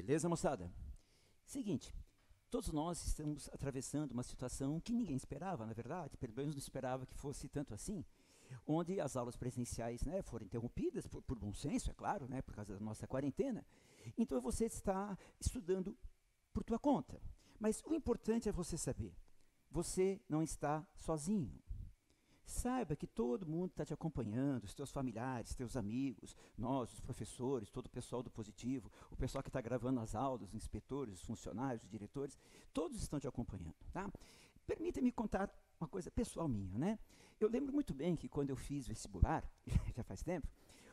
Beleza, moçada? Seguinte, todos nós estamos atravessando uma situação que ninguém esperava, na verdade, pelo menos não esperava que fosse tanto assim, onde as aulas presenciais, né, foram interrompidas, por bom senso, é claro, né, por causa da nossa quarentena. Então você está estudando por tua conta. Mas o importante é você saber, você não está sozinho. Saiba que todo mundo está te acompanhando, os teus familiares, teus amigos, nós, os professores, todo o pessoal do Positivo, o pessoal que está gravando as aulas, os inspetores, os funcionários, os diretores, todos estão te acompanhando, tá? Permita-me contar uma coisa pessoal minha, né? Eu lembro muito bem que quando eu fiz vestibular, já faz tempo,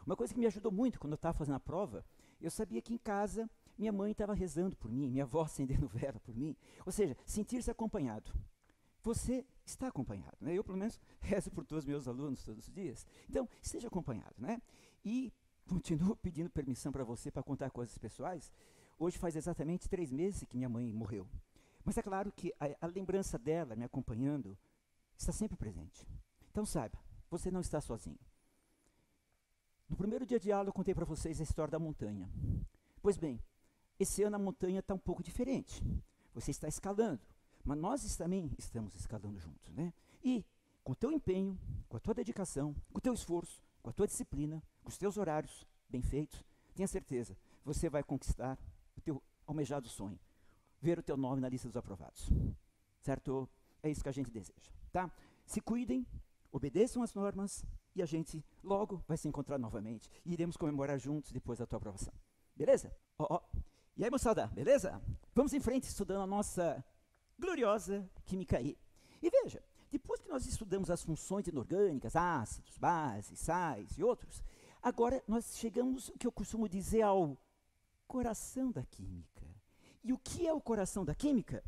uma coisa que me ajudou muito quando eu estava fazendo a prova, eu sabia que em casa minha mãe estava rezando por mim, minha avó acendendo vela por mim, ou seja, sentir-se acompanhado. Você está acompanhado, né? Eu, pelo menos, rezo por todos os meus alunos todos os dias. Então, esteja acompanhado, né? E continuo pedindo permissão para você para contar coisas pessoais. Hoje faz exatamente 3 meses que minha mãe morreu. Mas é claro que a lembrança dela me acompanhando está sempre presente. Então, saiba, você não está sozinho. No primeiro dia de aula, eu contei para vocês a história da montanha. Pois bem, esse ano a montanha está um pouco diferente. Você está escalando. Mas nós também estamos escalando juntos, né? E com o teu empenho, com a tua dedicação, com o teu esforço, com a tua disciplina, com os teus horários bem feitos, tenha certeza, você vai conquistar o teu almejado sonho, ver o teu nome na lista dos aprovados, certo? É isso que a gente deseja, tá? Se cuidem, obedeçam as normas e a gente logo vai se encontrar novamente e iremos comemorar juntos depois da tua aprovação, beleza? E aí, moçada, beleza? Vamos em frente estudando a nossa gloriosa Química E. E veja, depois que nós estudamos as funções inorgânicas, ácidos, bases, sais e outros, agora nós chegamos, o que eu costumo dizer, ao coração da química. E o que é o coração da química?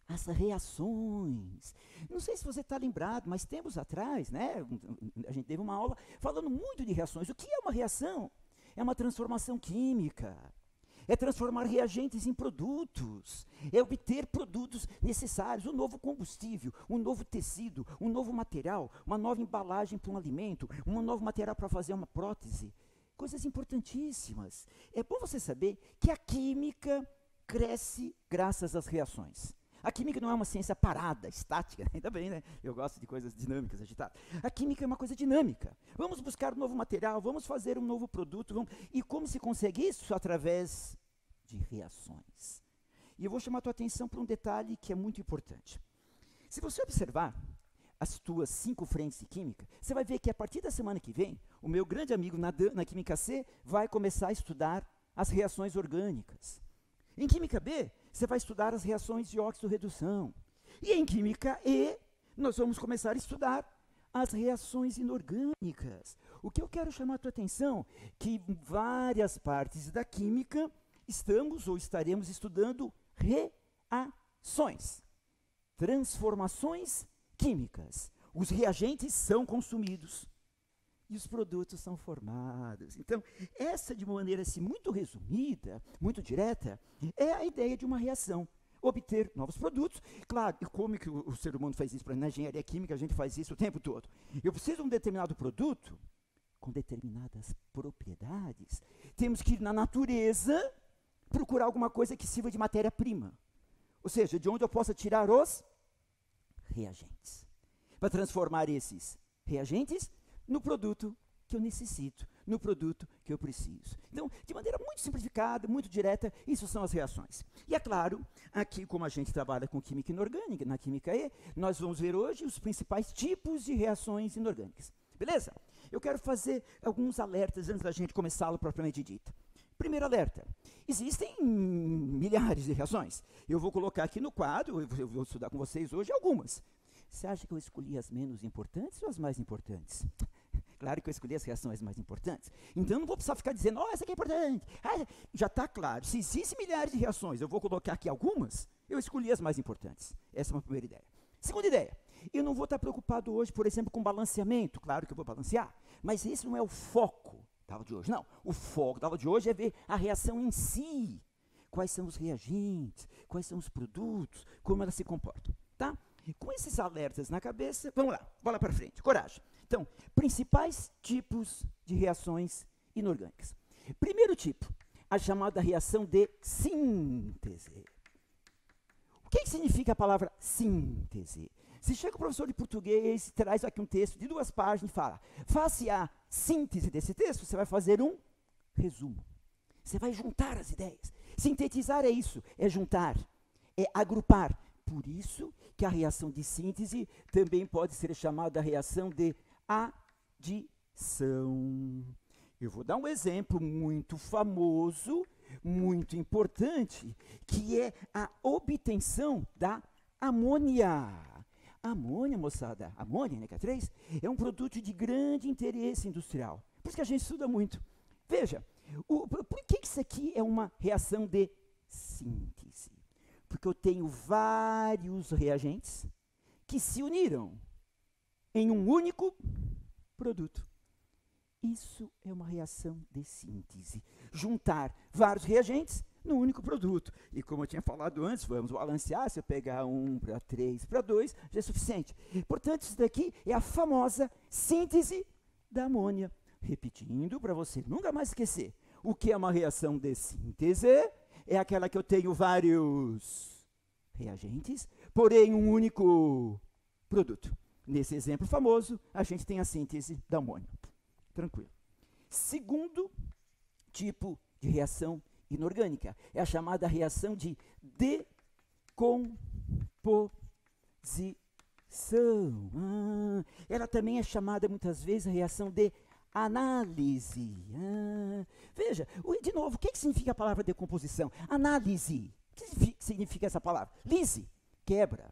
As reações. Não sei se você está lembrado, mas tempos atrás, né, a gente teve uma aula falando muito de reações. O que é uma reação? É uma transformação química. É transformar reagentes em produtos, é obter produtos necessários, um novo combustível, um novo tecido, um novo material, uma nova embalagem para um alimento, um novo material para fazer uma prótese. Coisas importantíssimas. É bom você saber que a química cresce graças às reações. A química não é uma ciência parada, estática, ainda bem, né? Eu gosto de coisas dinâmicas, agitadas. A química é uma coisa dinâmica. Vamos buscar um novo material, vamos fazer um novo produto. E como se consegue isso? Através de reações. E eu vou chamar a tua atenção para um detalhe que é muito importante. Se você observar as tuas 5 frentes de química, você vai ver que a partir da semana que vem, o meu grande amigo na Química C vai começar a estudar as reações orgânicas. Em Química B, você vai estudar as reações de óxido-redução. E em Química E, nós vamos começar a estudar as reações inorgânicas. O que eu quero chamar a tua atenção é que em várias partes da química estamos ou estaremos estudando reações, transformações químicas. Os reagentes são consumidos e os produtos são formados. Então, essa, de maneira assim, muito resumida, muito direta, é a ideia de uma reação. Obter novos produtos. Claro, e como que o ser humano faz isso? Na engenharia química, a gente faz isso o tempo todo. Eu preciso de um determinado produto com determinadas propriedades. Temos que ir na natureza procurar alguma coisa que sirva de matéria-prima. Ou seja, de onde eu possa tirar os reagentes. Para transformar esses reagentes no produto que eu necessito, no produto que eu preciso. Então, de maneira muito simplificada, muito direta, isso são as reações. E é claro, aqui como a gente trabalha com química inorgânica, na Química E, nós vamos ver hoje os principais tipos de reações inorgânicas. Beleza? Eu quero fazer alguns alertas antes da gente começar a aula propriamente dita. Primeiro alerta, existem milhares de reações. Eu vou colocar aqui no quadro, eu vou estudar com vocês hoje algumas. Você acha que eu escolhi as menos importantes ou as mais importantes? Claro que eu escolhi as reações mais importantes. Então, eu não vou precisar ficar dizendo, essa aqui é importante. Já está claro. Se existem milhares de reações, eu vou colocar aqui algumas, eu escolhi as mais importantes. Essa é uma primeira ideia. Segunda ideia, eu não vou estar preocupado hoje, por exemplo, com balanceamento. Claro que eu vou balancear, mas esse não é o foco da aula de hoje. Não, o foco da aula de hoje é ver a reação em si. Quais são os reagentes, quais são os produtos, como elas se comportam, tá? E com esses alertas na cabeça, vamos lá, bola para frente, coragem. Então, principais tipos de reações inorgânicas. Primeiro tipo, a chamada reação de síntese. O que significa a palavra síntese? Se chega o professor de português, traz aqui um texto de 2 páginas e fala, faça a síntese desse texto, você vai fazer um resumo. Você vai juntar as ideias. Sintetizar é isso, é juntar, é agrupar. Por isso que a reação de síntese também pode ser chamada reação de adição. Eu vou dar um exemplo muito famoso, muito importante, que é a obtenção da amônia. A amônia, moçada, amônia, NH3, é um produto de grande interesse industrial. Por isso que a gente estuda muito. Veja, por que isso aqui é uma reação de síntese? Porque eu tenho vários reagentes que se uniram em um único produto. Isso é uma reação de síntese. Juntar vários reagentes num único produto. E como eu tinha falado antes, vamos balancear, se eu pegar 1 para 3 para 2, já é suficiente. Portanto, isso daqui é a famosa síntese da amônia. Repetindo para você nunca mais esquecer. O que é uma reação de síntese? É aquela que eu tenho vários reagentes, porém um único produto. Nesse exemplo famoso, a gente tem a síntese da amônia. Tranquilo. Segundo tipo de reação inorgânica é a chamada reação de decomposição. Ela também é chamada muitas vezes a reação de análise. Veja, de novo, o que significa a palavra decomposição? Análise. O que significa essa palavra? Lise, quebra.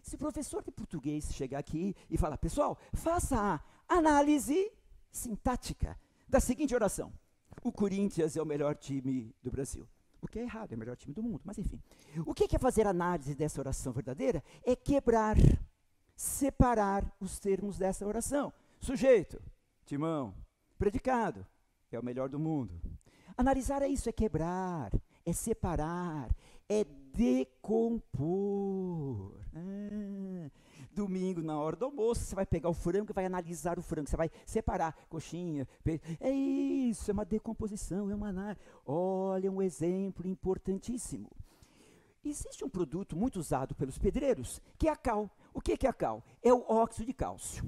Se o professor de português chegar aqui e falar, pessoal, faça a análise sintática da seguinte oração. O Corinthians é o melhor time do Brasil. O que é errado, é o melhor time do mundo, mas enfim. O que é fazer análise dessa oração verdadeira? É quebrar, separar os termos dessa oração. Sujeito, Timão, predicado, é o melhor do mundo. Analisar é isso, é quebrar, é separar, é decompor. Domingo, na hora do almoço, você vai pegar o frango e vai analisar o frango. Você vai separar coxinha, peito. É isso, é uma decomposição, é uma análise. Olha, um exemplo importantíssimo. Existe um produto muito usado pelos pedreiros, que é a cal. O que é a cal? É o óxido de cálcio.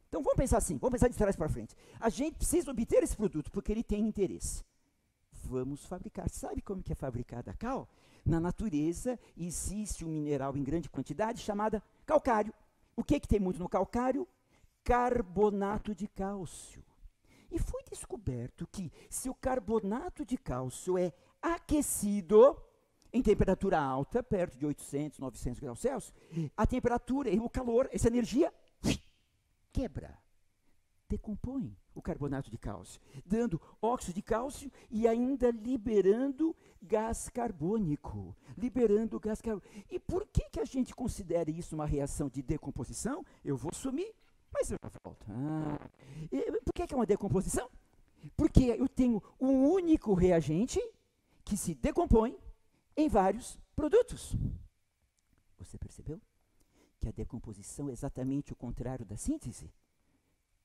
Então, vamos pensar assim, vamos pensar de trás para frente. A gente precisa obter esse produto, porque ele tem interesse. Vamos fabricar. Sabe como que é fabricada a cal? Na natureza existe um mineral em grande quantidade chamado calcário. O que tem muito no calcário? Carbonato de cálcio. E foi descoberto que se o carbonato de cálcio é aquecido em temperatura alta, perto de 800, 900 graus Celsius, a temperatura e o calor, essa energia, quebra, decompõe o carbonato de cálcio, dando óxido de cálcio e ainda liberando gás carbônico. E por que a gente considera isso uma reação de decomposição? Eu vou sumir, mas eu já volto. Por que é uma decomposição? Porque eu tenho um único reagente que se decompõe em vários produtos. Você percebeu? Que a decomposição é exatamente o contrário da síntese.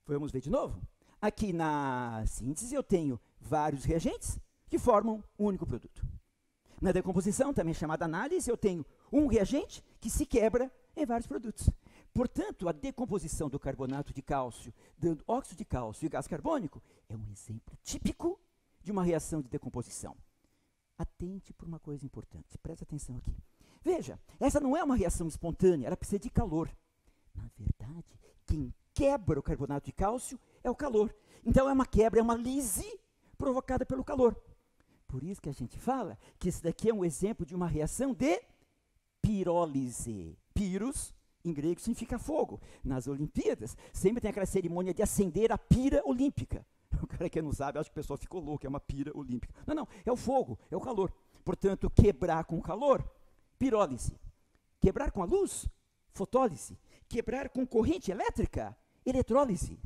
Vamos ver de novo? Aqui na síntese eu tenho vários reagentes que formam um único produto. Na decomposição, também chamada análise, eu tenho um reagente que se quebra em vários produtos. Portanto, a decomposição do carbonato de cálcio, dando óxido de cálcio e gás carbônico, é um exemplo típico de uma reação de decomposição. Atente por uma coisa importante, preste atenção aqui. Veja, essa não é uma reação espontânea, ela precisa de calor. Na verdade, quem quebra o carbonato de cálcio é o calor. Então é uma quebra, é uma lise provocada pelo calor. Por isso que a gente fala que esse daqui é um exemplo de uma reação de pirólise. Piros, em grego, significa fogo. Nas Olimpíadas, sempre tem aquela cerimônia de acender a pira olímpica. O cara que não sabe, acha que o pessoal ficou louco, é uma pira olímpica. Não, é o fogo, é o calor. Portanto, quebrar com o calor, pirólise. Quebrar com a luz, fotólise. Quebrar com corrente elétrica, eletrólise.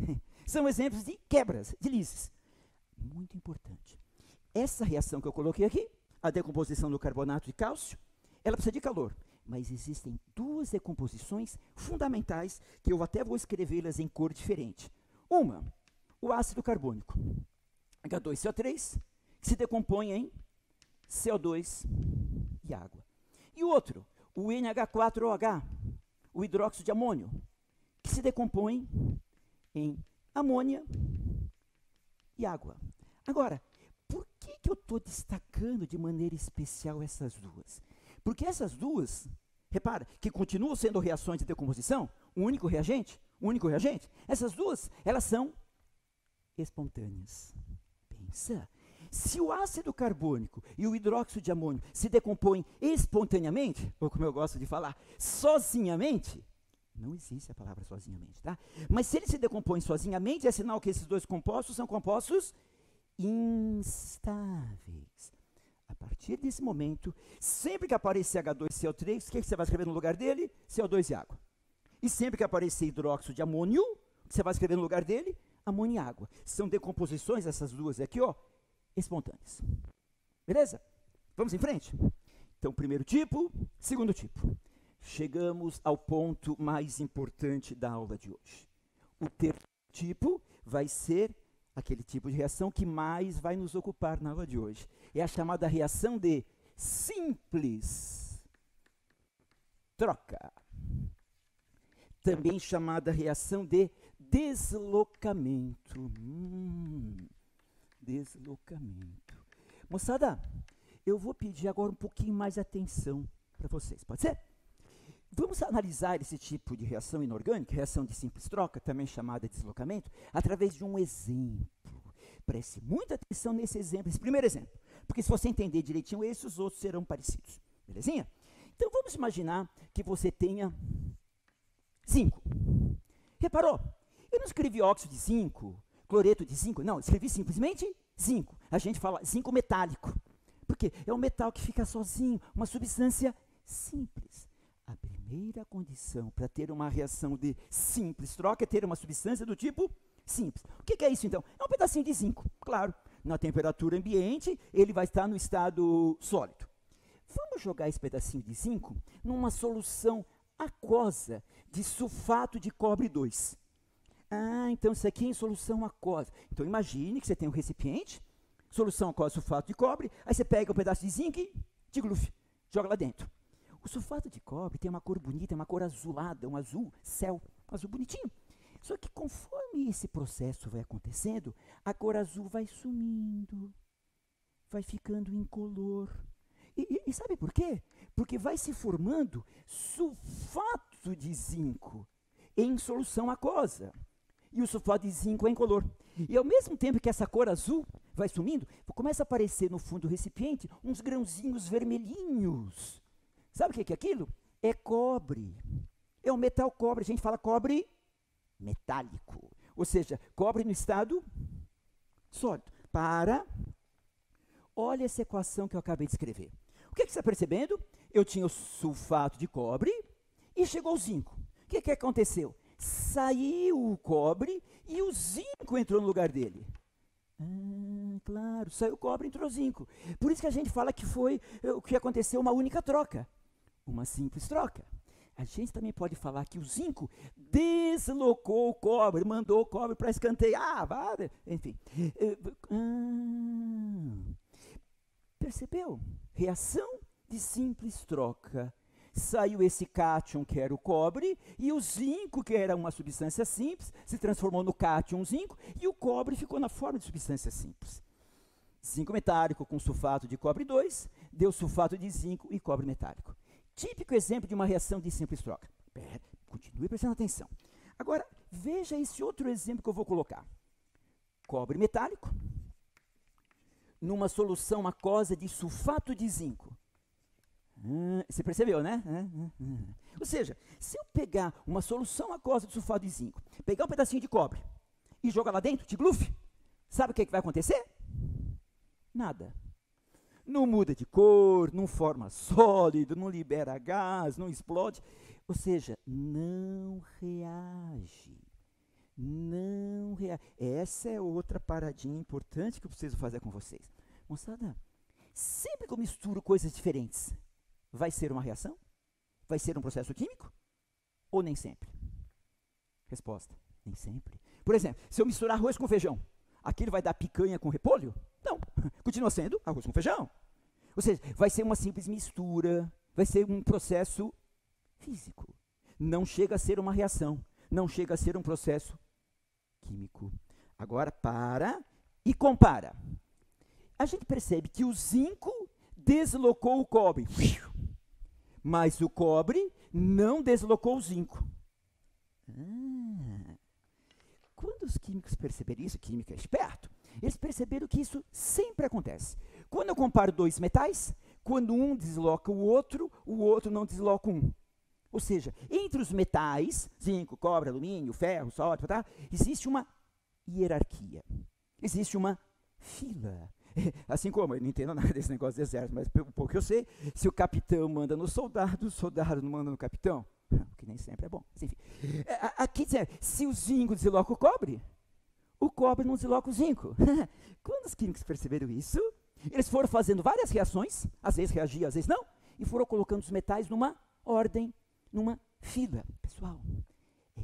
São exemplos de quebras, de lises. Muito importante. Essa reação que eu coloquei aqui, a decomposição do carbonato de cálcio, ela precisa de calor. Mas existem duas decomposições fundamentais que eu até vou escrevê-las em cor diferente. Uma, o ácido carbônico, H2CO3, que que se decompõe em CO2 e água. E o outro, o NH4OH, o hidróxido de amônio, que se decompõe em amônia e água. Agora, por que eu estou destacando de maneira especial essas duas? Porque essas duas, repara, que continuam sendo reações de decomposição, um único reagente, essas duas, elas são espontâneas. Pensa, se o ácido carbônico e o hidróxido de amônio se decompõem espontaneamente, ou como eu gosto de falar, sozinhamente, não existe a palavra sozinhamente, tá? Mas se eles se decompõem sozinhamente, é sinal que esses dois compostos são compostos instáveis. A partir desse momento, sempre que aparecer H2CO3, o que você vai escrever no lugar dele? CO2 e água. E sempre que aparecer hidróxido de amônio, o que você vai escrever no lugar dele? Amônio e água. São decomposições, essas duas aqui, ó, espontâneas. Beleza? Vamos em frente? Então, primeiro tipo, segundo tipo. Chegamos ao ponto mais importante da aula de hoje. O terceiro tipo vai ser aquele tipo de reação que mais vai nos ocupar na aula de hoje. É a chamada reação de simples troca. Também chamada reação de deslocamento. Deslocamento. Moçada, eu vou pedir agora um pouquinho mais de atenção para vocês, pode ser? Vamos analisar esse tipo de reação inorgânica, reação de simples troca, também chamada de deslocamento, através de um exemplo. Preste muita atenção nesse exemplo, esse primeiro exemplo, porque se você entender direitinho esse, os outros serão parecidos. Belezinha? Então vamos imaginar que você tenha zinco. Reparou? Eu não escrevi óxido de zinco, cloreto de zinco, não, escrevi simplesmente zinco. A gente fala zinco metálico, porque é um metal que fica sozinho, uma substância simples. A primeira condição para ter uma reação de simples troca é ter uma substância do tipo simples. O que é isso, então? É um pedacinho de zinco, claro. Na temperatura ambiente, ele vai estar no estado sólido. Vamos jogar esse pedacinho de zinco numa solução aquosa de sulfato de cobre 2. Ah, então isso aqui é em solução aquosa. Então imagine que você tem um recipiente, solução aquosa sulfato de cobre, aí você pega um pedaço de zinco e joga lá dentro. O sulfato de cobre tem uma cor bonita, uma cor azulada, um azul céu, um azul bonitinho. Só que conforme esse processo vai acontecendo, a cor azul vai sumindo, vai ficando incolor. E sabe por quê? Porque vai se formando sulfato de zinco em solução aquosa. E o sulfato de zinco é incolor. E ao mesmo tempo que essa cor azul vai sumindo, começa a aparecer no fundo do recipiente uns grãozinhos vermelhinhos. Sabe o que é aquilo? É cobre. É o metal cobre. A gente fala cobre metálico. Ou seja, cobre no estado sólido. Olha essa equação que eu acabei de escrever. O que você está percebendo? Eu tinha o sulfato de cobre e chegou o zinco. O que aconteceu? Saiu o cobre e o zinco entrou no lugar dele. Claro, saiu o cobre e entrou o zinco. Por isso que a gente fala que foi o que aconteceu uma única troca. Uma simples troca. A gente também pode falar que o zinco deslocou o cobre, mandou o cobre para escanteio. Enfim. Percebeu? Reação de simples troca. Saiu esse cátion, que era o cobre, e o zinco, que era uma substância simples, se transformou no cátion zinco, e o cobre ficou na forma de substância simples. Zinco metálico com sulfato de cobre 2, deu sulfato de zinco e cobre metálico. Típico exemplo de uma reação de simples troca. Continue prestando atenção. Agora, veja esse outro exemplo que eu vou colocar. Cobre metálico, numa solução aquosa de sulfato de zinco. Você percebeu, né? Ou seja, se eu pegar uma solução aquosa de sulfato de zinco, pegar um pedacinho de cobre e jogar lá dentro, de gluf, sabe o que vai acontecer? Nada. Não muda de cor, não forma sólido, não libera gás, não explode. Ou seja, não reage. Não reage. Essa é outra paradinha importante que eu preciso fazer com vocês. Moçada, sempre que eu misturo coisas diferentes, vai ser uma reação? Vai ser um processo químico? Ou nem sempre? Resposta, nem sempre. Por exemplo, se eu misturar arroz com feijão, aquilo vai dar picanha com repolho? Não. Continua sendo arroz com feijão. Ou seja, vai ser uma simples mistura, vai ser um processo físico. Não chega a ser uma reação, não chega a ser um processo químico. Agora para e compara. A gente percebe que o zinco deslocou o cobre, mas o cobre não deslocou o zinco. Quando os químicos perceberam isso, química é esperto, eles perceberam que isso sempre acontece. Quando eu comparo dois metais, quando um desloca o outro não desloca um. Ou seja, entre os metais, zinco, cobre, alumínio, ferro, sódio, tá? Existe uma hierarquia, existe uma fila. Assim como, eu não entendo nada desse negócio de exército, mas pelo pouco que eu sei, se o capitão manda no soldado, o soldado não manda no capitão, o que nem sempre é bom. Mas, enfim, aqui, se o zinco desloca o cobre não desloca o zinco. Quando os químicos perceberam isso, eles foram fazendo várias reações, às vezes reagia, às vezes não, e foram colocando os metais numa ordem, numa fila. Pessoal,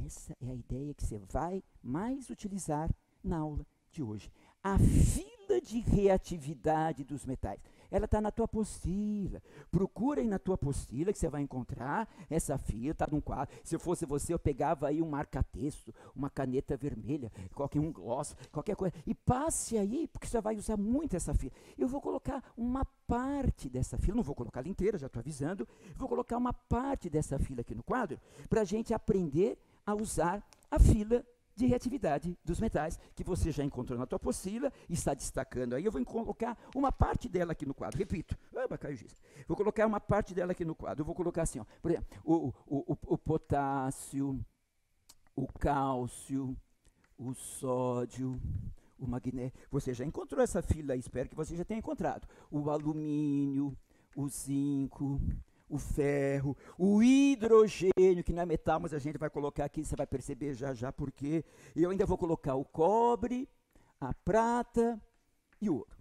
essa é a ideia que você vai mais utilizar na aula de hoje. A fila de reatividade dos metais. Ela está na tua apostila. Procura aí na tua apostila que você vai encontrar essa fila, está num quadro. Se eu fosse você, eu pegava aí um marca-texto, uma caneta vermelha, um gloss, qualquer coisa, e passe aí, porque você vai usar muito essa fila. Eu vou colocar uma parte dessa fila, não vou colocar ela inteira, já estou avisando, vou colocar uma parte dessa fila aqui no quadro, para a gente aprender a usar a fila de reatividade dos metais, que você já encontrou na tua apostila, está destacando aí. Eu vou colocar uma parte dela aqui no quadro, repito, caiu giz. Vou colocar uma parte dela aqui no quadro, eu vou colocar assim, ó, por exemplo, o potássio, o cálcio, o sódio, o magnésio. Você já encontrou essa fila aí, espero que você já tenha encontrado. O alumínio, o zinco, o ferro, o hidrogênio, que não é metal, mas a gente vai colocar aqui, você vai perceber já por quê. Eu ainda vou colocar o cobre, a prata e o ouro.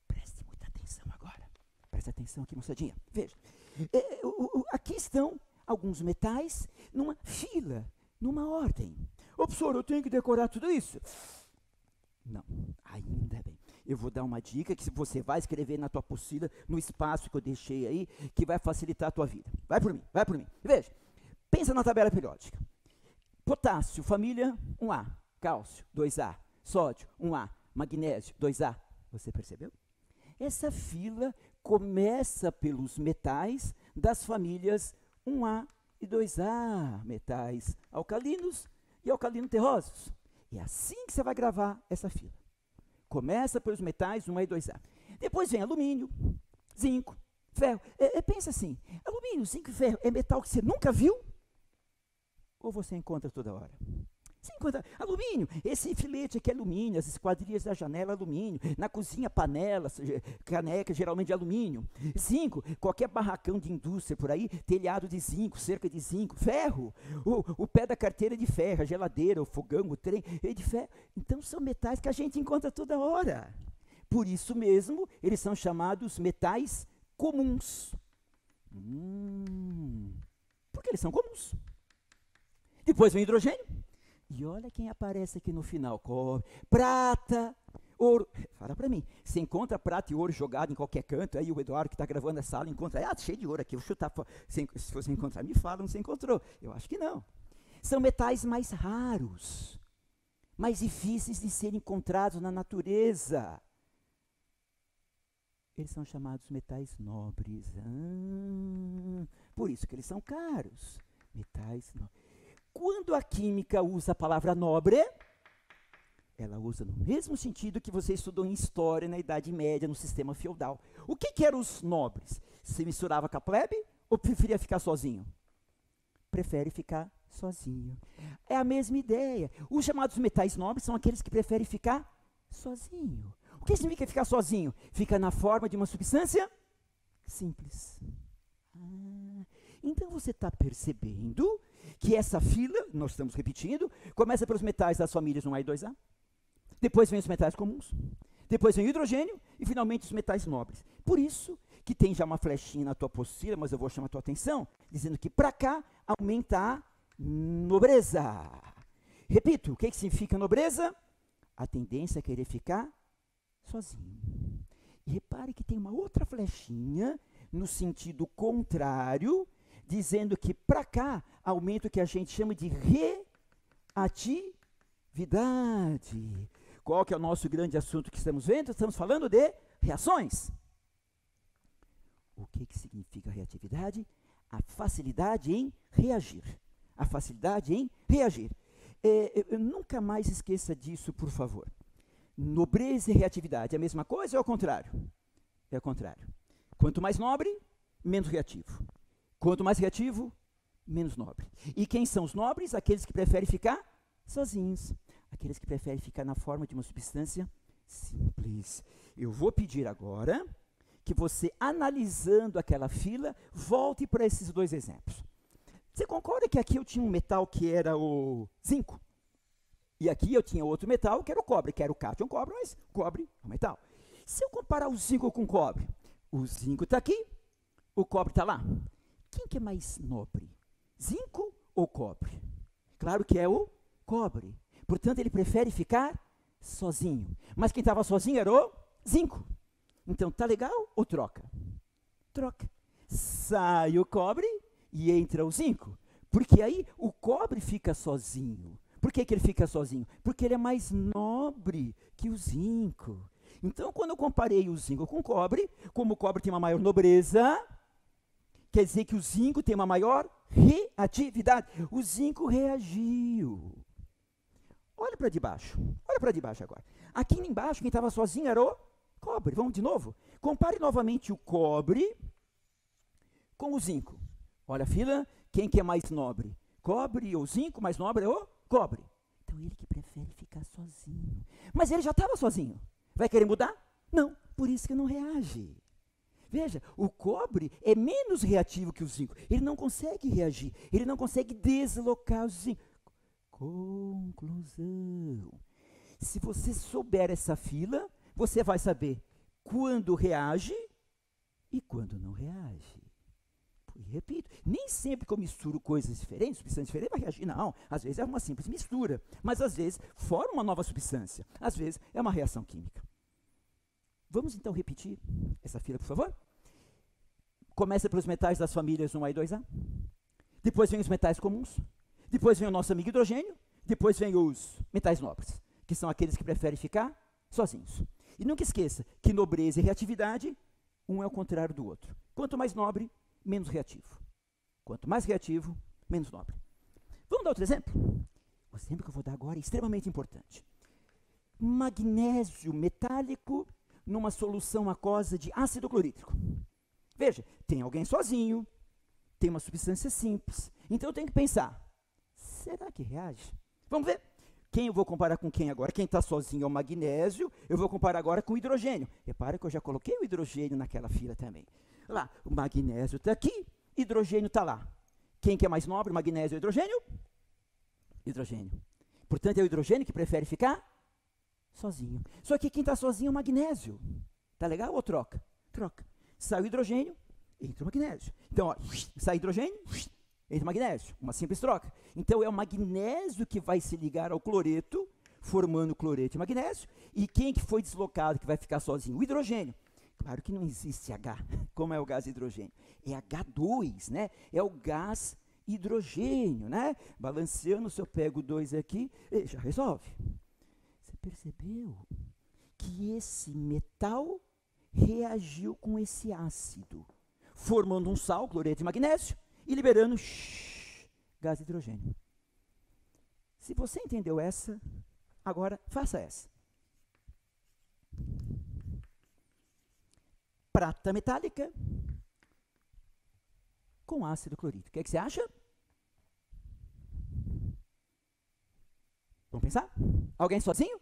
Preste muita atenção agora. Preste atenção aqui, moçadinha. Veja. Aqui estão alguns metais numa fila, numa ordem. Ô, professor, eu tenho que decorar tudo isso? Não, ainda bem. Eu vou dar uma dica que você vai escrever na tua apostila, no espaço que eu deixei aí, que vai facilitar a tua vida. Vai por mim. Veja, pensa na tabela periódica. Potássio, família 1A. Cálcio, 2A. Sódio, 1A. Magnésio, 2A. Você percebeu? Essa fila começa pelos metais das famílias 1A e 2A. Metais alcalinos e alcalino-terrosos. É assim que você vai gravar essa fila. Começa pelos metais 1A e 2A. Depois vem alumínio, zinco, ferro. Pensa assim, alumínio, zinco e ferro é metal que você nunca viu? Ou você encontra toda hora? Você encontra alumínio, esse filete aqui é alumínio, as esquadrias da janela alumínio, na cozinha panelas, caneca geralmente de alumínio. Zinco, qualquer barracão de indústria por aí, telhado de zinco, cerca de zinco. Ferro, o pé da carteira de ferro, a geladeira, o fogão, o trem, é de ferro. Então são metais que a gente encontra toda hora. Por isso mesmo, eles são chamados metais comuns. Porque eles são comuns. Depois vem o hidrogênio. E olha quem aparece aqui no final, cobre, prata, ouro. Fala para mim, você encontra prata e ouro jogado em qualquer canto, aí o Eduardo que está gravando a sala encontra, cheio de ouro aqui, vou chutar, se você encontrar, me fala, não se encontrou. Eu acho que não. São metais mais raros, mais difíceis de serem encontrados na natureza. Eles são chamados metais nobres. Por isso que eles são caros. Metais nobres. Quando a química usa a palavra nobre, ela usa no mesmo sentido que você estudou em história na Idade Média, no sistema feudal. O que eram os nobres? Se misturava com a plebe ou preferia ficar sozinho? Prefere ficar sozinho. É a mesma ideia. Os chamados metais nobres são aqueles que preferem ficar sozinho. O que significa ficar sozinho? Fica na forma de uma substância simples. Então você está percebendo que essa fila, nós estamos repetindo, começa pelos metais das famílias 1A e 2A, depois vem os metais comuns, depois vem o hidrogênio e finalmente os metais nobres. Por isso que tem já uma flechinha na tua apostila, mas eu vou chamar a tua atenção, dizendo que para cá aumenta a nobreza. Repito, o que significa nobreza? A tendência a querer ficar sozinho. E repare que tem uma outra flechinha no sentido contrário, dizendo que para cá aumenta o que a gente chama de reatividade. Qual que é o nosso grande assunto que estamos vendo? Estamos falando de reações. O que significa reatividade? A facilidade em reagir. A facilidade em reagir. Nunca mais esqueça disso, por favor. Nobreza e reatividade é a mesma coisa ou é o contrário? É o contrário. Quanto mais nobre, menos reativo. Quanto mais reativo, menos nobre. E quem são os nobres? Aqueles que preferem ficar sozinhos. Aqueles que preferem ficar na forma de uma substância simples. Eu vou pedir agora que você, analisando aquela fila, volte para esses dois exemplos. Você concorda que aqui eu tinha um metal que era o zinco? E aqui eu tinha outro metal que era o cobre, que era o cátion cobre, mas cobre é um metal. Se eu comparar o zinco com o cobre, o zinco está aqui, o cobre está lá. Quem que é mais nobre? Zinco ou cobre? Claro que é o cobre. Portanto, ele prefere ficar sozinho. Mas quem estava sozinho era o zinco. Então, tá legal ou troca? Troca. Sai o cobre e entra o zinco. Porque aí o cobre fica sozinho. Por que ele fica sozinho? Porque ele é mais nobre que o zinco. Então, quando eu comparei o zinco com o cobre, como o cobre tem uma maior nobreza, quer dizer que o zinco tem uma maior reatividade. O zinco reagiu. Olha para debaixo. Olha para debaixo agora. Aqui embaixo, quem estava sozinho era o cobre. Vamos de novo? Compare novamente o cobre com o zinco. Olha a fila. Quem que é mais nobre? Cobre ou zinco? Mais nobre é o cobre. Então, ele que prefere ficar sozinho. Mas ele já estava sozinho. Vai querer mudar? Não. Por isso que não reage. Veja, o cobre é menos reativo que o zinco. Ele não consegue reagir. Ele não consegue deslocar o zinco. Conclusão. Se você souber essa fila, você vai saber quando reage e quando não reage. E repito, nem sempre que eu misturo coisas diferentes, substâncias diferentes, vai reagir. Não, às vezes é uma simples mistura, mas às vezes forma uma nova substância. Às vezes é uma reação química. Vamos então repetir essa fila, por favor? Começa pelos metais das famílias 1A e 2A. Depois vem os metais comuns. Depois vem o nosso amigo hidrogênio. Depois vem os metais nobres, que são aqueles que preferem ficar sozinhos. E nunca esqueça que nobreza e reatividade, um é o contrário do outro. Quanto mais nobre, menos reativo. Quanto mais reativo, menos nobre. Vamos dar outro exemplo? O exemplo que eu vou dar agora é extremamente importante. Magnésio metálico numa solução aquosa de ácido clorídrico. Veja, tem alguém sozinho, tem uma substância simples. Então eu tenho que pensar, será que reage? Vamos ver. Quem eu vou comparar com quem agora? Quem está sozinho é o magnésio, eu vou comparar agora com o hidrogênio. Repara que eu já coloquei o hidrogênio naquela fila também. Lá, o magnésio está aqui, hidrogênio está lá. Quem que é mais nobre, magnésio ou hidrogênio? Hidrogênio. Portanto, é o hidrogênio que prefere ficar sozinho. Só que quem está sozinho é o magnésio. Tá legal ou troca? Troca. Sai o hidrogênio, entra o magnésio. Então, ó, sai hidrogênio, entra o magnésio. Uma simples troca. Então, é o magnésio que vai se ligar ao cloreto, formando cloreto e magnésio. E quem que foi deslocado, que vai ficar sozinho? O hidrogênio. Claro que não existe H, como é o gás hidrogênio. É H2, né? É o gás hidrogênio, né? Balanceando, se eu pego 2 aqui, já resolve. Você percebeu que esse metal reagiu com esse ácido, formando um sal, cloreto e magnésio, e liberando gás hidrogênio. Se você entendeu essa, agora faça essa. Prata metálica com ácido clorídrico. O que você acha? Vamos pensar? Alguém sozinho?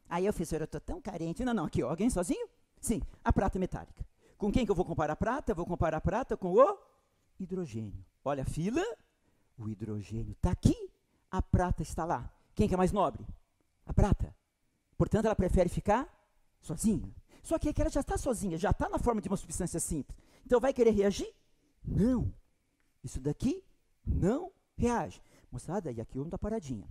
Aí, professor, eu estou tão carente. Não, aqui, ó, alguém sozinho? Sim, a prata metálica. Com quem que eu vou comparar a prata? Vou comparar a prata com o hidrogênio. Olha a fila, o hidrogênio está aqui, a prata está lá. Quem que é mais nobre? A prata. Portanto, ela prefere ficar sozinha. Só que aqui ela já está sozinha, já está na forma de uma substância simples. Então, vai querer reagir? Não. Isso daqui não reage. Moçada, e aqui eu não estou paradinha.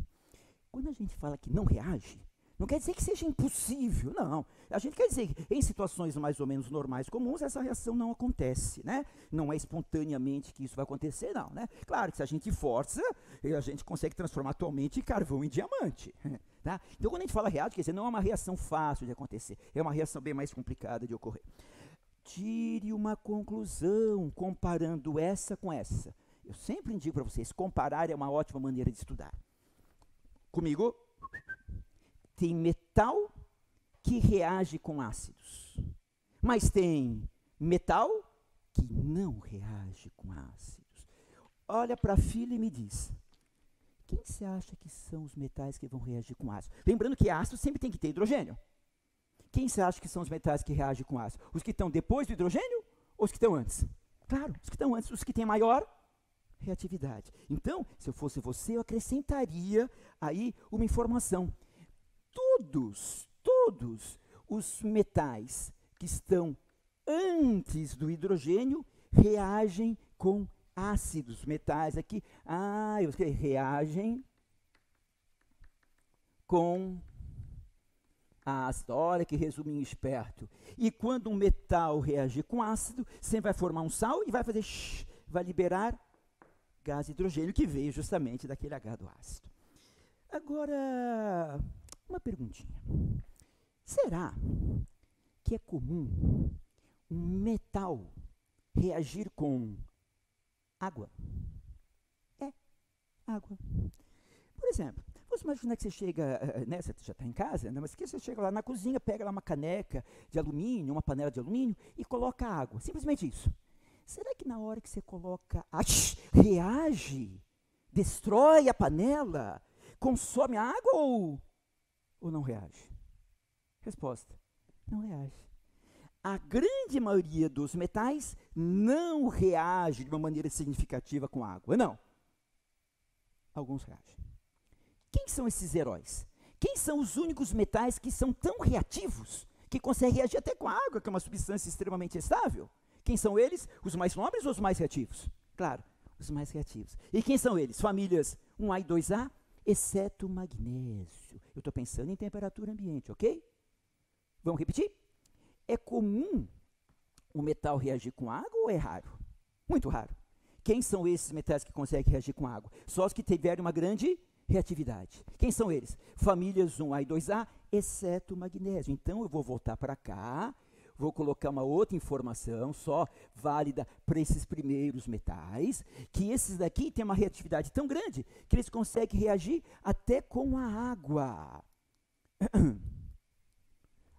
Quando a gente fala que não reage, Não quer dizer que seja impossível, não. A gente quer dizer que em situações mais ou menos normais, comuns, essa reação não acontece, né? Não é espontaneamente que isso vai acontecer, não, né? Claro que se a gente força, a gente consegue transformar atualmente carvão em diamante, tá? Então, quando a gente fala reage, quer dizer, não é uma reação fácil de acontecer, é uma reação bem mais complicada de ocorrer. Tire uma conclusão comparando essa com essa. Eu sempre indico para vocês, comparar é uma ótima maneira de estudar. Comigo? Tem metal que reage com ácidos, mas tem metal que não reage com ácidos. Olha para a fila e me diz, quem você acha que são os metais que vão reagir com ácido? Lembrando que ácido sempre tem que ter hidrogênio. Quem você acha que são os metais que reagem com ácido? Os que estão depois do hidrogênio ou os que estão antes? Claro, os que estão antes, os que têm maior reatividade. Então, se eu fosse você, eu acrescentaria aí uma informação. Todos os metais que estão antes do hidrogênio reagem com ácidos. Metais aqui, eu escrevi, reagem com ácido. Olha que resuminho esperto. E quando um metal reagir com ácido, sempre vai formar um sal e vai fazer vai liberar gás hidrogênio, que veio justamente daquele H do ácido. Agora, uma perguntinha. Será que é comum um metal reagir com água? É, água. Por exemplo, vamos imaginar que você chega, você já está em casa, né, mas que você chega lá na cozinha, pega lá uma caneca de alumínio, uma panela de alumínio e coloca água. Simplesmente isso. Será que na hora que você coloca, reage, destrói a panela, consome a água ou não reage? Resposta, não reage. A grande maioria dos metais não reage de uma maneira significativa com a água, não. Alguns reagem. Quem são esses heróis? Quem são os únicos metais que são tão reativos que conseguem reagir até com a água, que é uma substância extremamente estável? Quem são eles? Os mais nobres ou os mais reativos? Claro, os mais reativos. E quem são eles? Famílias 1A e 2A, exceto o magnésio. Eu estou pensando em temperatura ambiente, ok? Vamos repetir? É comum o metal reagir com água ou é raro? Muito raro. Quem são esses metais que conseguem reagir com água? Só os que tiverem uma grande reatividade. Quem são eles? Famílias 1A e 2A, exceto o magnésio. Então, eu vou voltar para cá, vou colocar uma outra informação só válida para esses primeiros metais, que esses daqui têm uma reatividade tão grande que eles conseguem reagir até com a água.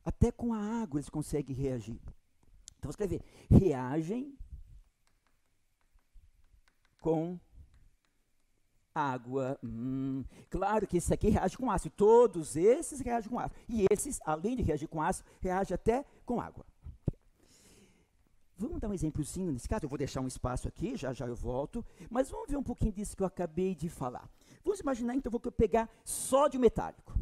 Até com a água eles conseguem reagir. Então, vou escrever, reagem com água. Claro que esse aqui reage com ácido. Todos esses reagem com ácido. E esses, além de reagir com ácido, reagem até com água. Vamos dar um exemplozinho nesse caso. Eu vou deixar um espaço aqui, já eu volto. Mas vamos ver um pouquinho disso que eu acabei de falar. Vamos imaginar, então, vou pegar sódio metálico.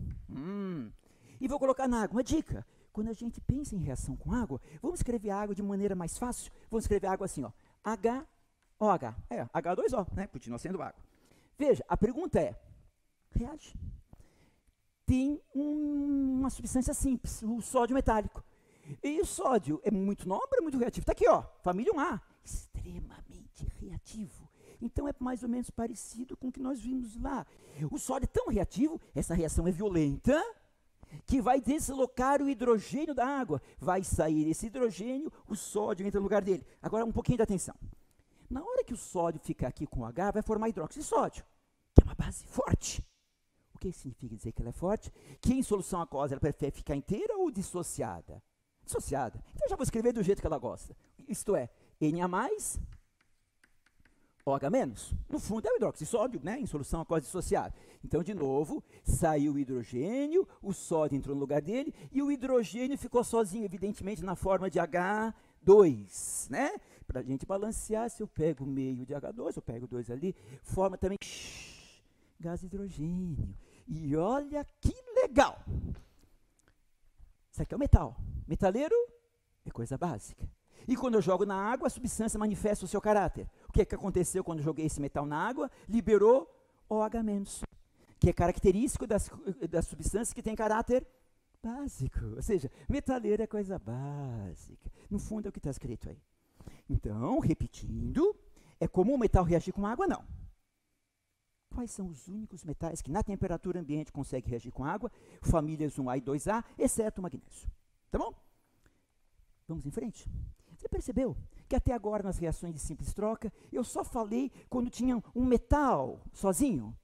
E vou colocar na água. Uma dica. Quando a gente pensa em reação com água, vamos escrever água de maneira mais fácil. Vamos escrever água assim, ó. HOH. H2O, né? Continua sendo água. Veja, a pergunta é, reage? Tem uma substância simples, o sódio metálico. E o sódio é muito nobre, é muito reativo. Está aqui, ó, família 1A, extremamente reativo. Então, é mais ou menos parecido com o que nós vimos lá. O sódio é tão reativo, essa reação é violenta, que vai deslocar o hidrogênio da água. Vai sair esse hidrogênio, o sódio entra no lugar dele. Agora, um pouquinho de atenção. Na hora que o sódio ficar aqui com o H, vai formar hidróxido de sódio, que é uma base forte. O que significa dizer que ela é forte? Que em solução aquosa ela prefere ficar inteira ou dissociada? Dissociada. Então eu já vou escrever do jeito que ela gosta. Isto é, Na+, OH-. No fundo é o hidróxido de sódio, né? Em solução aquosa dissociada. Então, de novo, saiu o hidrogênio, o sódio entrou no lugar dele, e o hidrogênio ficou sozinho, evidentemente, na forma de H2, né? Para a gente balancear, se eu pego meio de H2, eu pego 2 ali, forma também gás hidrogênio. E olha que legal! Isso aqui é o metal. Metaleiro é coisa básica. E quando eu jogo na água, a substância manifesta o seu caráter. O que é que aconteceu quando eu joguei esse metal na água? Liberou OH-. que é característico das substâncias que têm caráter básico. Ou seja, metaleiro é coisa básica. No fundo é o que está escrito aí. Então, repetindo, é comum o metal reagir com água? Não. Quais são os únicos metais que na temperatura ambiente conseguem reagir com água? Famílias 1A e 2A, exceto o magnésio. Tá bom? Vamos em frente. Você percebeu que até agora nas reações de simples troca, eu só falei quando tinha um metal sozinho?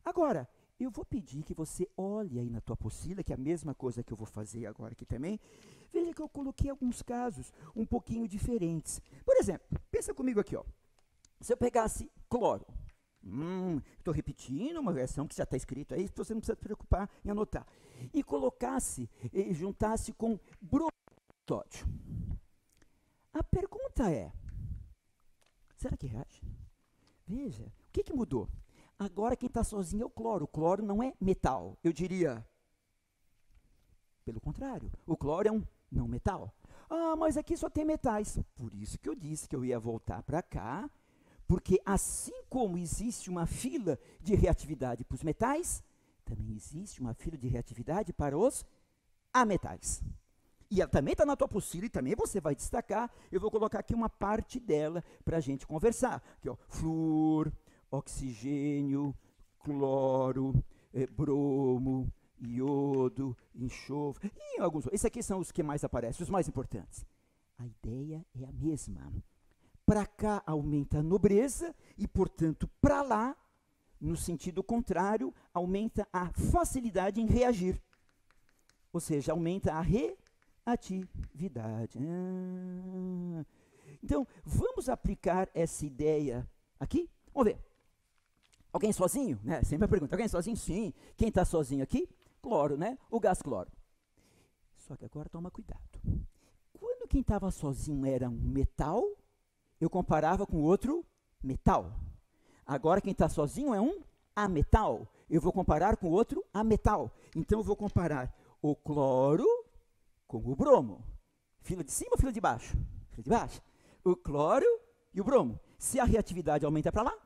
Agora, eu vou pedir que você olhe aí na tua apostila, que é a mesma coisa que eu vou fazer agora aqui também. Veja que eu coloquei alguns casos um pouquinho diferentes. Por exemplo, pensa comigo aqui, ó. Se eu pegasse cloro, estou repetindo uma reação que já está escrito aí, você não precisa se preocupar em anotar. E colocasse, juntasse com bromo de sódio. A pergunta é, será que reage? Veja, o que mudou? Agora quem está sozinho é o cloro. O cloro não é metal. Eu diria, pelo contrário, o cloro é um não metal. Ah, mas aqui só tem metais. Por isso que eu disse que eu ia voltar para cá, porque assim como existe uma fila de reatividade para os metais, também existe uma fila de reatividade para os ametais. E ela também está na tua apostila e também você vai destacar. Eu vou colocar aqui uma parte dela para a gente conversar. Aqui, ó, flúor, oxigênio, cloro, bromo, iodo, enxofre, e alguns. Esses aqui são os que mais aparecem, os mais importantes. A ideia é a mesma. Para cá aumenta a nobreza e, portanto, para lá, no sentido contrário, aumenta a facilidade em reagir. Ou seja, aumenta a reatividade. Então, vamos aplicar essa ideia aqui? Vamos ver. Alguém sozinho? Né? Sempre a pergunta, alguém sozinho? Sim. Quem está sozinho aqui? Cloro, né? O gás cloro. Só que agora toma cuidado. Quando quem estava sozinho era um metal, eu comparava com outro metal. Agora quem está sozinho é um ametal. Eu vou comparar com outro ametal. Então eu vou comparar o cloro com o bromo. Fila de cima ou fila de baixo? Fila de baixo. O cloro e o bromo. Se a reatividade aumenta para lá,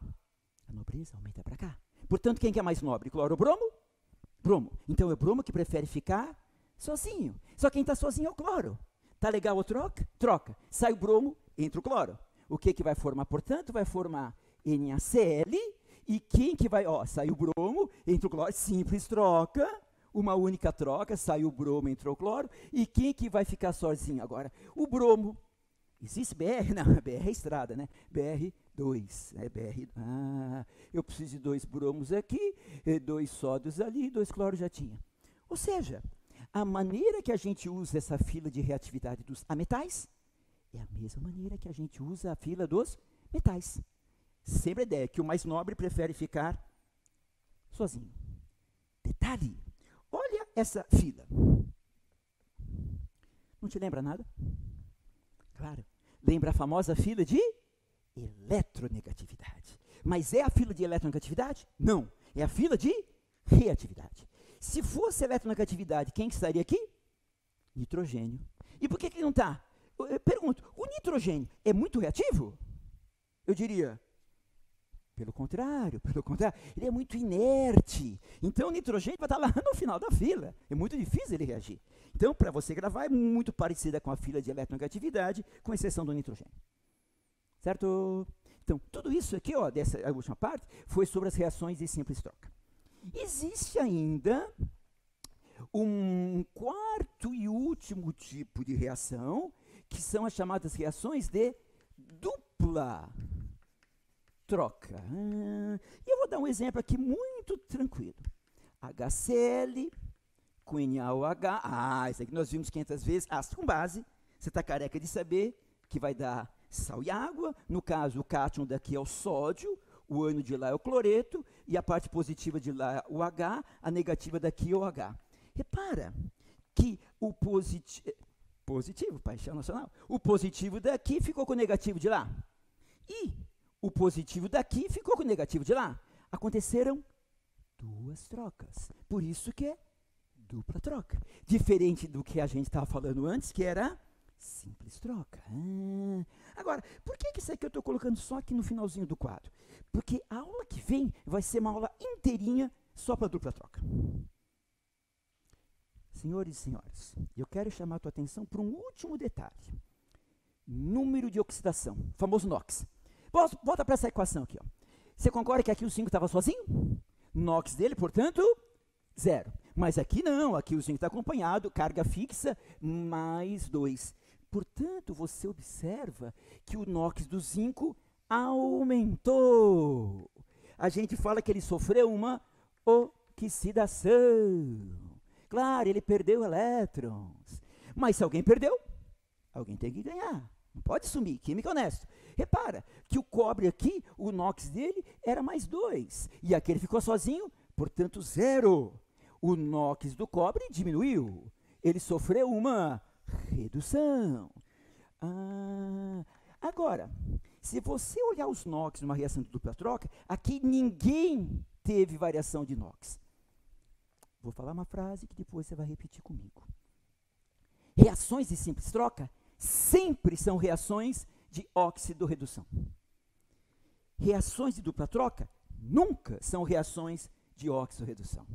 a nobreza aumenta para cá. Portanto, quem que é mais nobre? Cloro ou bromo? Bromo. Então é o bromo que prefere ficar sozinho. Só quem está sozinho é o cloro. Tá legal o troca? Troca. Sai o bromo, entra o cloro. O que vai formar, portanto? Vai formar NaCl. E quem que vai... Ó, sai o bromo, entra o cloro. Simples troca. Uma única troca. Sai o bromo, entrou o cloro. E quem que vai ficar sozinho agora? O bromo. Existe BR? Não, BR é estrada, né? BR2. BR. Eu preciso de 2 bromos aqui, 2 sódios ali, 2 cloros já tinha. Ou seja, a maneira que a gente usa essa fila de reatividade dos ametais é a mesma maneira que a gente usa a fila dos metais. Sempre a ideia é que o mais nobre prefere ficar sozinho. Detalhe, olha essa fila. Não te lembra nada? Claro. Lembra a famosa fila de eletronegatividade. Mas é a fila de eletronegatividade? Não. É a fila de reatividade. Se fosse eletronegatividade, quem estaria aqui? Nitrogênio. E por que não está? Eu pergunto, o nitrogênio é muito reativo? Eu diria, pelo contrário, ele é muito inerte. Então o nitrogênio vai estar lá no final da fila. É muito difícil ele reagir. Então, para você gravar, é muito parecida com a fila de eletronegatividade, com exceção do nitrogênio. Certo? Então, tudo isso aqui, ó, dessa última parte, foi sobre as reações de simples troca. Existe ainda um quarto e último tipo de reação, que são as chamadas reações de dupla troca. E eu vou dar um exemplo aqui muito tranquilo. HCl com NaOH. Isso aqui nós vimos 500 vezes. Ácido com base. Você está careca de saber que vai dar sal e água. No caso, o cátion daqui é o sódio, o ânion de lá é o cloreto, e a parte positiva de lá é o H, a negativa daqui é o H. Repara que o positivo, paixão nacional, o positivo daqui ficou com o negativo de lá. E o positivo daqui ficou com o negativo de lá. Aconteceram 2 trocas. Por isso que é dupla troca. Diferente do que a gente estava falando antes, que era simples troca. Agora, por que isso aqui eu estou colocando só aqui no finalzinho do quadro? Porque a aula que vem vai ser uma aula inteirinha só para dupla troca. Senhores e senhoras, eu quero chamar a tua atenção para um último detalhe. Número de oxidação, famoso NOx. Volta para essa equação aqui. Ó. Você concorda que aqui o zinco estava sozinho? NOx dele, portanto, 0. Mas aqui não, aqui o zinco está acompanhado, carga fixa, mais 2. Portanto, você observa que o NOx do zinco aumentou. A gente fala que ele sofreu uma oxidação. Claro, ele perdeu elétrons. Mas se alguém perdeu, alguém tem que ganhar. Não pode sumir, química honesto. Repara que o cobre aqui, o NOx dele era mais 2. E aqui ele ficou sozinho, portanto 0. O NOx do cobre diminuiu. Ele sofreu uma redução. Agora, se você olhar os NOx numa reação de dupla troca, aqui ninguém teve variação de NOx. Vou falar uma frase que depois você vai repetir comigo. Reações de simples troca sempre são reações de óxido-redução. Reações de dupla troca nunca são reações de óxido-redução.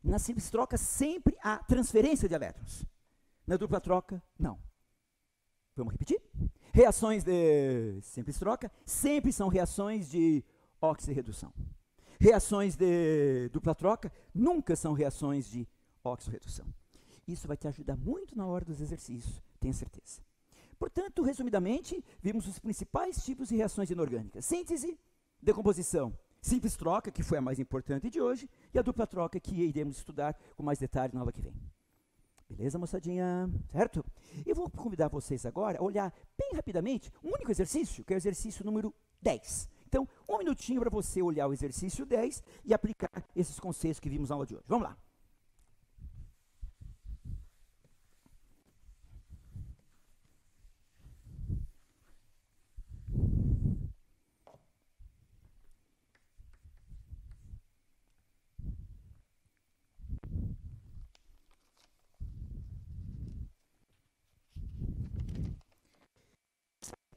Na simples troca sempre há transferência de elétrons. Na dupla troca, não. Vamos repetir? Reações de simples troca sempre são reações de óxido-redução. Reações de dupla troca nunca são reações de óxido-redução. Isso vai te ajudar muito na hora dos exercícios, tenho certeza. Portanto, resumidamente, vimos os principais tipos de reações inorgânicas. Síntese, decomposição, simples troca, que foi a mais importante de hoje, e a dupla troca, que iremos estudar com mais detalhe na aula que vem. Beleza, moçadinha? Certo? Eu vou convidar vocês agora a olhar bem rapidamente um único exercício, que é o exercício número 10. Então, um minutinho para você olhar o exercício 10 e aplicar esses conceitos que vimos na aula de hoje. Vamos lá.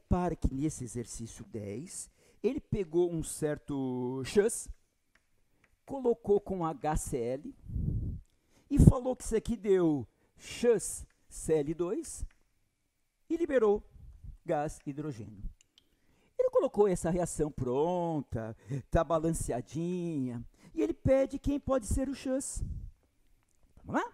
Para que nesse exercício 10, ele pegou um certo X, colocou com HCl e falou que isso aqui deu XCl2 e liberou gás hidrogênio. Ele colocou essa reação pronta, está balanceadinha, e ele pede quem pode ser o X. Vamos lá?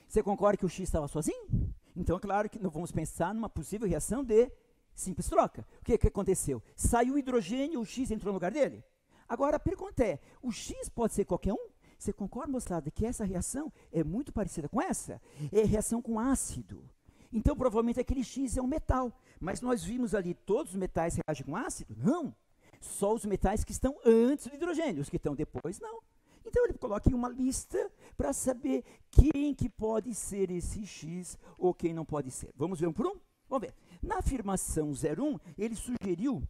Você concorda que o X estava sozinho? Então, é claro que nós vamos pensar numa possível reação de simples troca. O que aconteceu? Saiu o hidrogênio, o X entrou no lugar dele? Agora a pergunta é, o X pode ser qualquer um? Você concorda, moçada, que essa reação é muito parecida com essa? É reação com ácido. Então, provavelmente, aquele X é um metal. Mas nós vimos ali, todos os metais reagem com ácido? Não. Só os metais que estão antes do hidrogênio, os que estão depois, não. Então, ele coloca em uma lista para saber quem que pode ser esse X ou quem não pode ser. Vamos ver um por um? Vamos ver. Na afirmação 01, ele sugeriu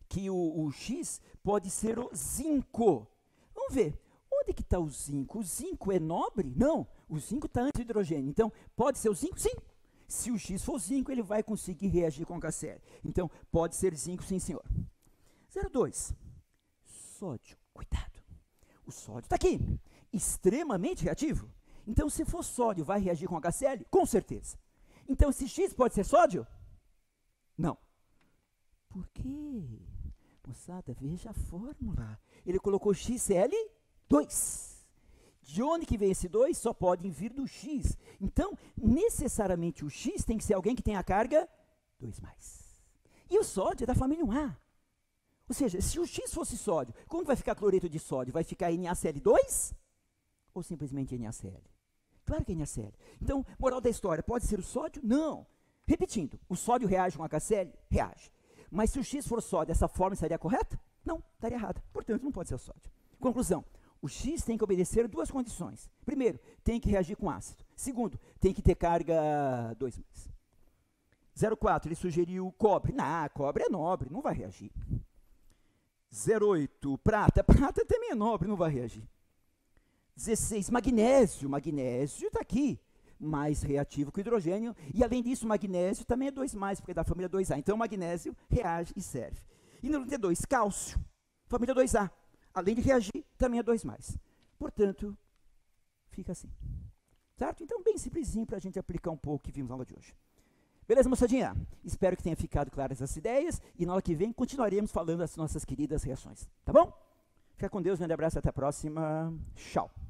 que o X pode ser o zinco. Vamos ver. Onde que está o zinco? O zinco é nobre? Não. O zinco está antes do hidrogênio. Então, pode ser o zinco? Sim. Se o X for zinco, ele vai conseguir reagir com o HCl. Então, pode ser zinco, sim, senhor. 02. Sódio. Cuidado. O sódio está aqui. Extremamente reativo. Então, se for sódio, vai reagir com HCl? Com certeza. Então, esse X pode ser sódio? Não. Por quê? Moçada, veja a fórmula. Ele colocou XCl2. De onde que vem esse 2? Só pode vir do X. Então, necessariamente o X tem que ser alguém que tem a carga 2+. E o sódio é da família 1A. Ou seja, se o X fosse sódio, como vai ficar cloreto de sódio? Vai ficar NaCl2? Ou simplesmente NaCl? Claro que é NaCl. Então, moral da história, pode ser o sódio? Não. Repetindo, o sódio reage com HCl? Reage. Mas se o X for sódio, essa fórmula estaria correta? Não, estaria errada. Portanto, não pode ser o sódio. Conclusão, o X tem que obedecer duas condições. Primeiro, tem que reagir com ácido. Segundo, tem que ter carga 2+. 04, ele sugeriu cobre. Não, cobre é nobre, não vai reagir. 08, prata. Prata também é nobre, não vai reagir. 16, magnésio. Magnésio está aqui, mais reativo que o hidrogênio. E, além disso, magnésio também é 2+, porque é da família 2A. Então, o magnésio reage e serve. E, no 92, cálcio. Família 2A. Além de reagir, também é 2+. portanto, fica assim. Certo? Então, bem simplesinho para a gente aplicar um pouco o que vimos na aula de hoje. Beleza, moçadinha? Espero que tenha ficado claras essas ideias e na aula que vem continuaremos falando das nossas queridas reações. Tá bom? Fica com Deus, um grande abraço, até a próxima. Tchau.